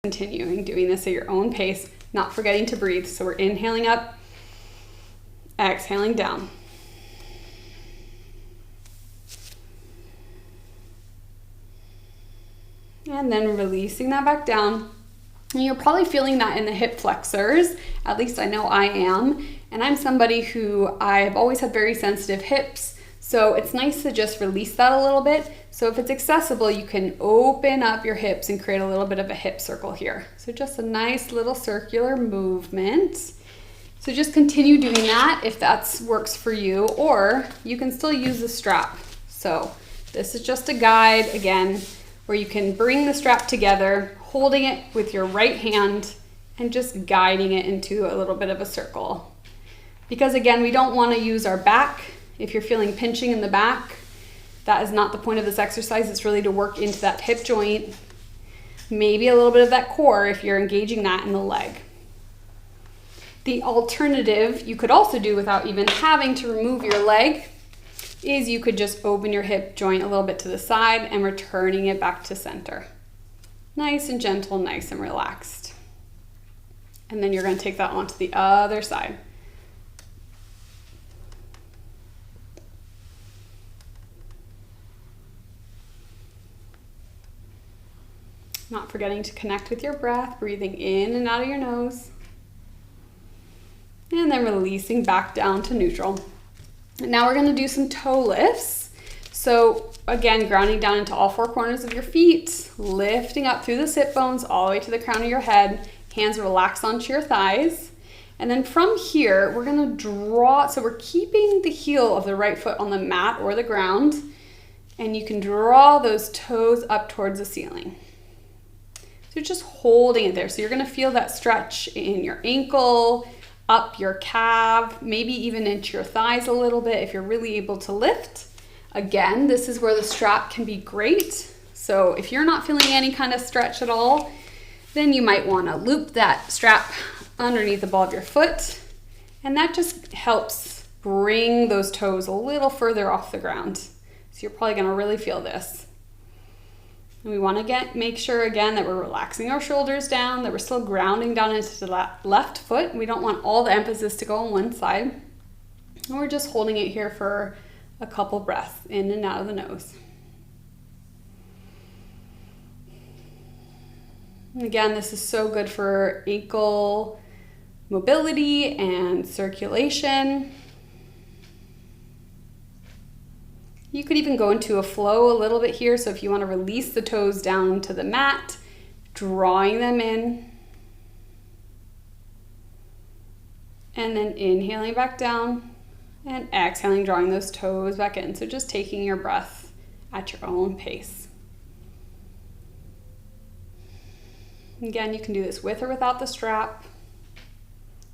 Continuing doing this at your own pace, not forgetting to breathe. So we're inhaling up, exhaling down. And then releasing that back down. And you're probably feeling that in the hip flexors. At least I know I am. And I'm somebody who I've always had very sensitive hips. So it's nice to just release that a little bit. So if it's accessible, you can open up your hips and create a little bit of a hip circle here. So just a nice little circular movement. So just continue doing that if that works for you, or you can still use the strap. So this is just a guide, again, where you can bring the strap together, holding it with your right hand and just guiding it into a little bit of a circle. Because again, we don't want to use our back. If you're feeling pinching in the back, that is not the point of this exercise. It's really to work into that hip joint, maybe a little bit of that core if you're engaging that in the leg. The alternative you could also do without even having to remove your leg is you could just open your hip joint a little bit to the side and returning it back to center. Nice and gentle, nice and relaxed. And then you're going to take that onto the other side. Not forgetting to connect with your breath, breathing in and out of your nose. And then releasing back down to neutral. And now we're going to do some toe lifts. So again, grounding down into all four corners of your feet, lifting up through the sit bones all the way to the crown of your head. Hands relax onto your thighs. And then from here, we're going to draw. So we're keeping the heel of the right foot on the mat or the ground. And you can draw those toes up towards the ceiling. So just holding it there. So you're going to feel that stretch in your ankle, up your calf, maybe even into your thighs a little bit if you're really able to lift. Again, this is where the strap can be great. So if you're not feeling any kind of stretch at all, then you might want to loop that strap underneath the ball of your foot. And that just helps bring those toes a little further off the ground. So you're probably going to really feel this. And we want to make sure again that we're relaxing our shoulders down, that we're still grounding down into the left foot. We don't want all the emphasis to go on one side. And we're just holding it here for a couple breaths in and out of the nose. And again, this is so good for ankle mobility and circulation. You could even go into a flow a little bit here. So if you want to release the toes down to the mat, drawing them in. And then inhaling back down and exhaling, drawing those toes back in. So just taking your breath at your own pace. Again, you can do this with or without the strap.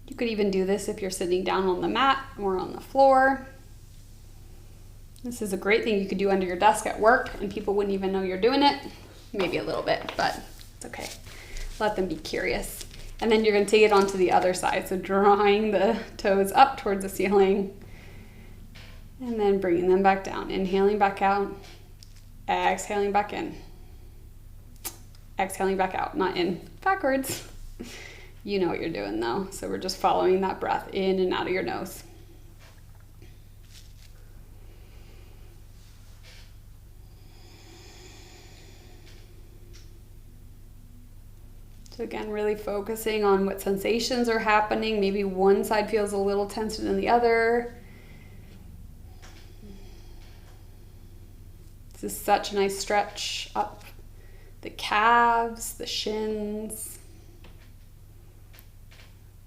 You could even do this if you're sitting down on the mat or on the floor. This is a great thing you could do under your desk at work and people wouldn't even know you're doing it. Maybe a little bit, but it's okay. Let them be curious. And then you're going to take it onto the other side. So drawing the toes up towards the ceiling and then bringing them back down. Inhaling back out, exhaling back in. Exhaling back out, not in, backwards. You know what you're doing though. So we're just following that breath in and out of your nose. So again, really focusing on what sensations are happening. Maybe one side feels a little tenser than the other. This is such a nice stretch up the calves, the shins.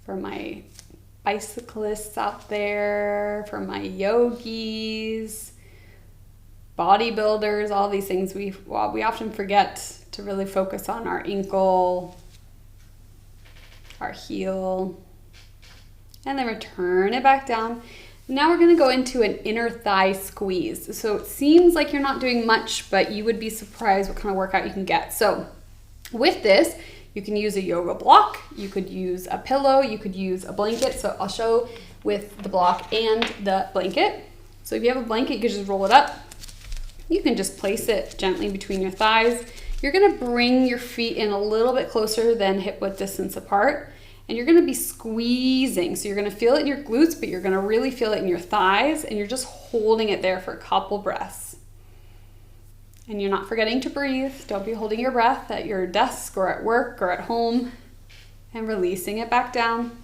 For my bicyclists out there, for my yogis, bodybuilders, all these things, we often forget to really focus on our ankle, our heel, and then return it back down. Now we're going to go into an inner thigh squeeze. So it seems like you're not doing much, but you would be surprised what kind of workout you can get. So with this, you can use a yoga block, you could use a pillow, you could use a blanket. So I'll show with the block and the blanket. So if you have a blanket, you can just roll it up. You can just place it gently between your thighs. You're gonna bring your feet in a little bit closer than hip width distance apart, and you're gonna be squeezing. So you're gonna feel it in your glutes, but you're gonna really feel it in your thighs, and you're just holding it there for a couple breaths. And you're not forgetting to breathe. Don't be holding your breath at your desk or at work or at home. And releasing it back down.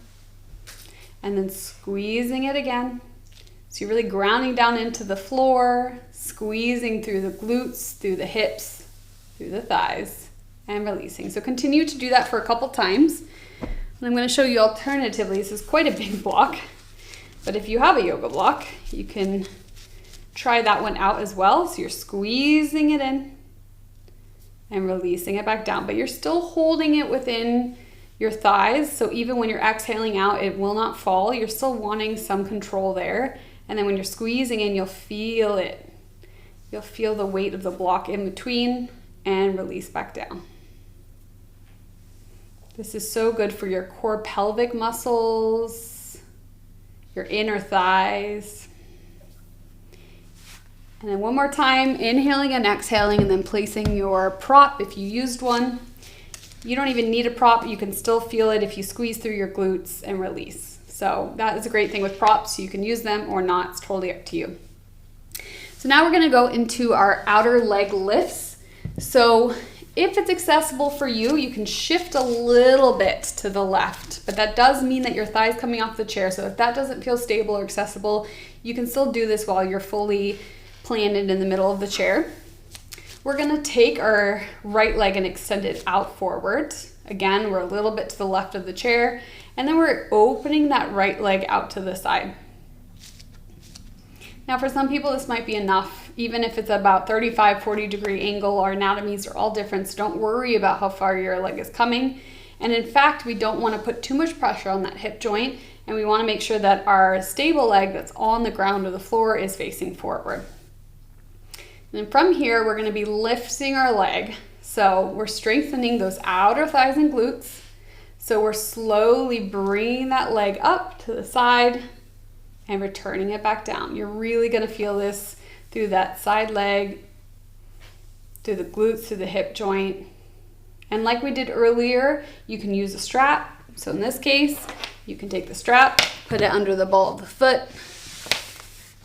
And then squeezing it again. So you're really grounding down into the floor, squeezing through the glutes, through the hips, through the thighs, and releasing. So continue to do that for a couple times. And I'm going to show you alternatively. This is quite a big block, but if you have a yoga block, you can try that one out as well. So you're squeezing it in and releasing it back down, but you're still holding it within your thighs. So even when you're exhaling out, it will not fall. You're still wanting some control there. And then when you're squeezing in, you'll feel it. You'll feel the weight of the block in between and release back down. This is so good for your core pelvic muscles, your inner thighs. And then one more time, inhaling and exhaling, and then placing your prop if you used one. You don't even need a prop. You can still feel it if you squeeze through your glutes and release. So that is a great thing with props. You can use them or not. It's totally up to you. So now we're going to go into our outer leg lifts. So if it's accessible for you, you can shift a little bit to the left, but that does mean that your thigh's coming off the chair. So if that doesn't feel stable or accessible, you can still do this while you're fully planted in the middle of the chair. We're gonna take our right leg and extend it out forward. Again, we're a little bit to the left of the chair, and then we're opening that right leg out to the side. Now for some people this might be enough, even if it's about 35, 40 degree angle. Our anatomies are all different, so don't worry about how far your leg is coming. And in fact, we don't want to put too much pressure on that hip joint, and we want to make sure that our stable leg that's on the ground or the floor is facing forward. And then from here, we're going to be lifting our leg. So we're strengthening those outer thighs and glutes. So we're slowly bringing that leg up to the side and returning it back down. You're really going to feel this through that side leg, through the glutes, through the hip joint. And like we did earlier, you can use a strap. So in this case, you can take the strap, put it under the ball of the foot,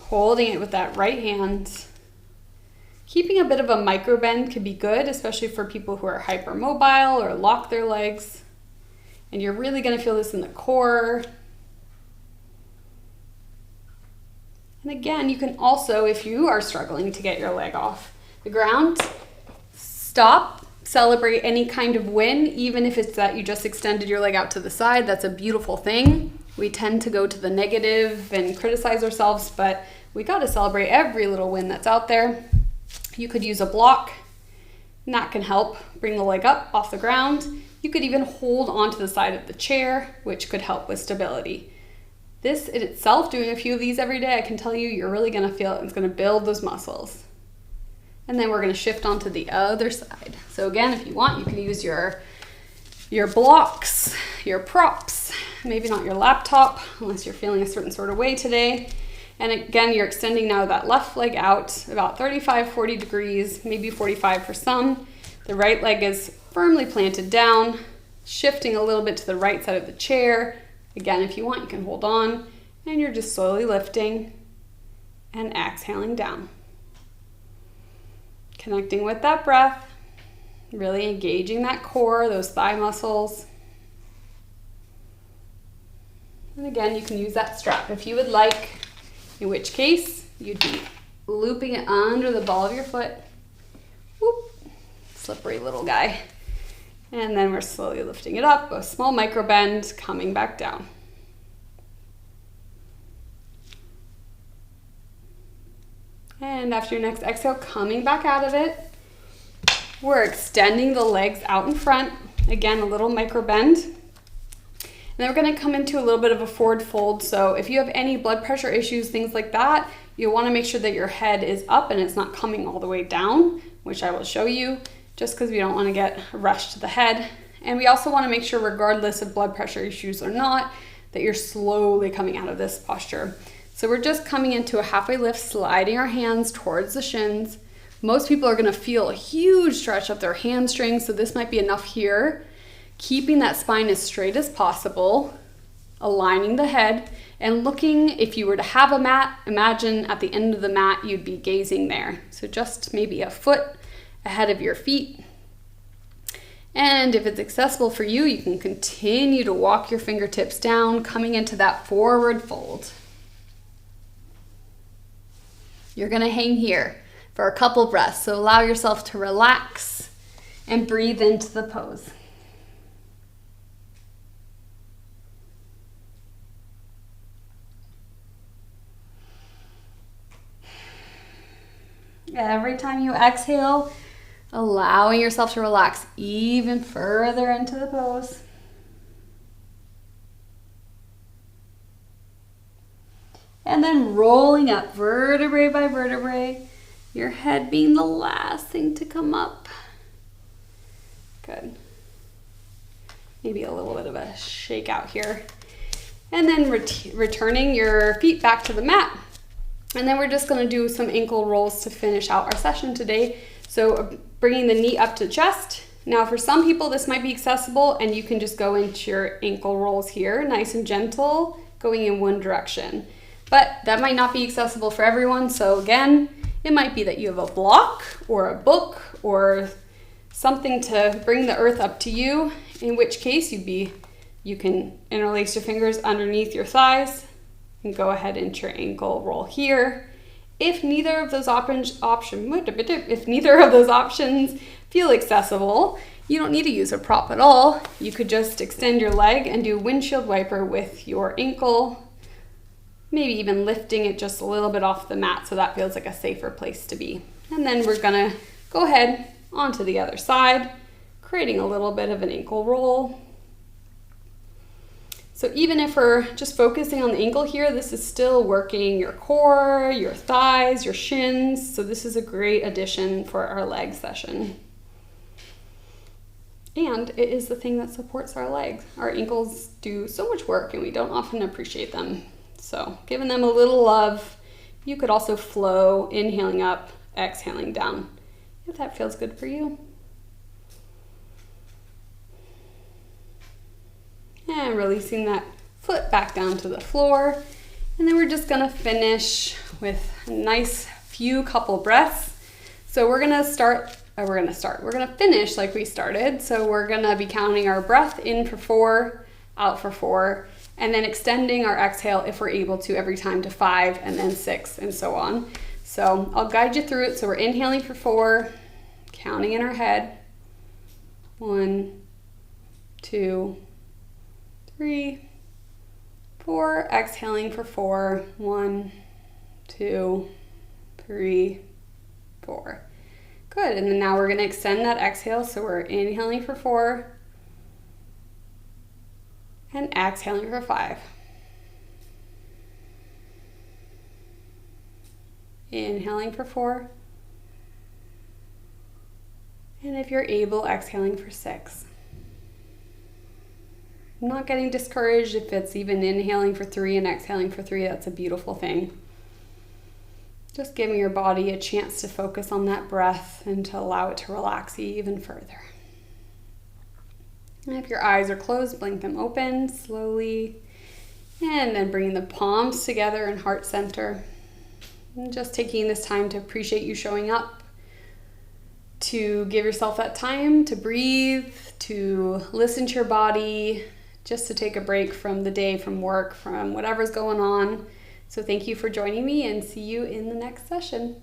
holding it with that right hand. Keeping a bit of a micro bend could be good, especially for people who are hypermobile or lock their legs. And you're really going to feel this in the core. And again, you can also, if you are struggling to get your leg off the ground, stop, celebrate any kind of win, even if it's that you just extended your leg out to the side. That's a beautiful thing. We tend to go to the negative and criticize ourselves, but we got to celebrate every little win that's out there. You could use a block, and that can help bring the leg up off the ground. You could even hold onto the side of the chair, which could help with stability. This in itself, doing a few of these every day, I can tell you, you're really going to feel it. It's going to build those muscles. And then we're going to shift onto the other side. So again, if you want, you can use your blocks, your props, maybe not your laptop, unless you're feeling a certain sort of way today. And again, you're extending now that left leg out about 35, 40 degrees, maybe 45 for some. The right leg is firmly planted down, shifting a little bit to the right side of the chair. Again, if you want, you can hold on, and you're just slowly lifting and exhaling down. Connecting with that breath, really engaging that core, those thigh muscles. And again, you can use that strap if you would like, in which case you'd be looping it under the ball of your foot. Whoop, slippery little guy. And then we're slowly lifting it up, a small micro bend, coming back down. And after your next exhale, coming back out of it, we're extending the legs out in front. Again, a little micro bend. And then we're gonna come into a little bit of a forward fold. So if you have any blood pressure issues, things like that, you wanna make sure that your head is up and it's not coming all the way down, which I will show you, just because we don't want to get rushed to the head. And we also want to make sure, regardless of blood pressure issues or not, that you're slowly coming out of this posture. So we're just coming into a halfway lift, sliding our hands towards the shins, Most people are gonna feel a huge stretch of their hamstrings, so this might be enough here. Keeping that spine as straight as possible, aligning the head, and looking, if you were to have a mat, imagine at the end of the mat, you'd be gazing there. So just maybe a foot ahead of your feet. And if it's accessible for you, you can continue to walk your fingertips down, coming into that forward fold. You're gonna hang here for a couple breaths, so allow yourself to relax and breathe into the pose. Every time you exhale, allowing yourself to relax even further into the pose. And then rolling up vertebrae by vertebrae, your head being the last thing to come up. Good. Maybe a little bit of a shake out here. And then returning your feet back to the mat. And then we're just gonna do some ankle rolls to finish out our session today. So bringing the knee up to chest. Now for some people this might be accessible and you can just go into your ankle rolls here, nice and gentle, going in one direction. But that might not be accessible for everyone. So again, it might be that you have a block or a book or something to bring the earth up to you, in which case you can interlace your fingers underneath your thighs and go ahead into your ankle roll here. If neither of those options feel accessible, you don't need to use a prop at all. You could just extend your leg and do windshield wiper with your ankle, maybe even lifting it just a little bit off the mat so that feels like a safer place to be. And then we're gonna go ahead onto the other side, creating a little bit of an ankle roll. So even if we're just focusing on the ankle here, this is still working your core, your thighs, your shins. So this is a great addition for our leg session. And it is the thing that supports our legs. Our ankles do so much work and we don't often appreciate them. So giving them a little love. You could also flow, inhaling up, exhaling down, if that feels good for you. And releasing that foot back down to the floor. And then we're just gonna finish with a nice few couple breaths. So we're gonna finish like we started. So we're gonna be counting our breath in for 4, out for 4, and then extending our exhale if we're able to every time to 5 and then 6 and so on. So I'll guide you through it. So we're inhaling for 4, counting in our head. 1, 2, 3, 4, exhaling for 4. 1, 2, 3, 4. Good, and then now we're gonna extend that exhale. So we're inhaling for 4 and exhaling for 5. Inhaling for 4. And if you're able, exhaling for 6. I'm not getting discouraged if it's even inhaling for 3 and exhaling for 3. That's a beautiful thing. Just giving your body a chance to focus on that breath and to allow it to relax even further. And if your eyes are closed, blink them open slowly. And then bringing the palms together in heart center. And just taking this time to appreciate you showing up, to give yourself that time to breathe, to listen to your body, just to take a break from the day, from work, from whatever's going on. So thank you for joining me and see you in the next session.